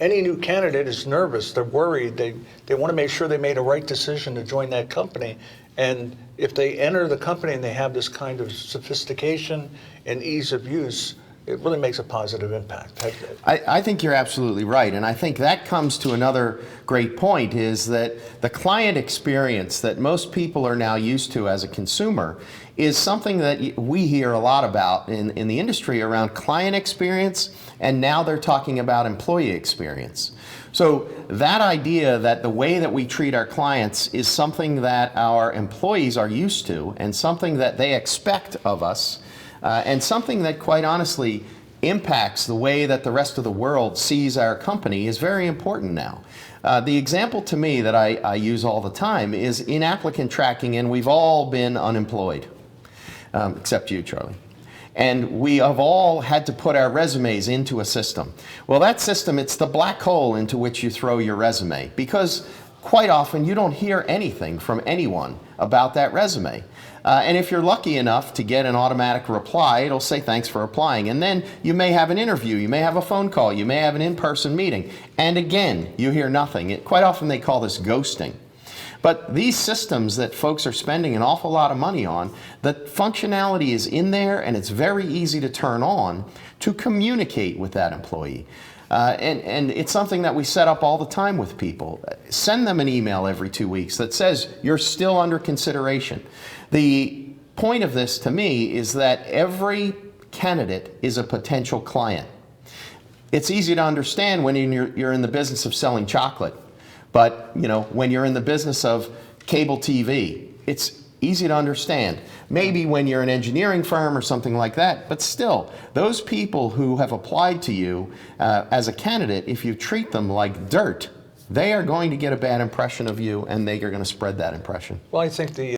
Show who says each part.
Speaker 1: any new candidate is nervous. They're worried. They want to make sure they made a right decision to join that company. And if they enter the company and they have this kind of sophistication and ease of use, it really makes a positive impact.
Speaker 2: I think you're absolutely right, and I think that comes to another great point, is that the client experience that most people are now used to as a consumer is something that we hear a lot about in the industry around client experience, and now they're talking about employee experience. So that idea that the way that we treat our clients is something that our employees are used to and something that they expect of us, and something that, quite honestly, impacts the way that the rest of the world sees our company is very important now. The example to me that I use all the time is in applicant tracking, and we've all been unemployed, except you, Charlie. And we have all had to put our resumes into a system. Well, that system, it's the black hole into which you throw your resume, because quite often you don't hear anything from anyone about that resume. And if you're lucky enough to get an automatic reply, it'll say thanks for applying. And then you may have an interview, you may have a phone call, you may have an in-person meeting. And again, you hear nothing. Quite often they call this ghosting. But these systems that folks are spending an awful lot of money on, the functionality is in there and it's very easy to turn on to communicate with that employee. And it's something that we set up all the time with people. Send them an email every 2 weeks that says you're still under consideration. The point of this to me is that every candidate is a potential client. It's easy to understand when you're in the business of selling chocolate, but when you're in the business of cable TV, it's easy to understand. Maybe when you're an engineering firm or something like that, but still, those people who have applied to you as a candidate, if you treat them like dirt, they are going to get a bad impression of you, and they are going to spread that impression.
Speaker 1: Well, I think the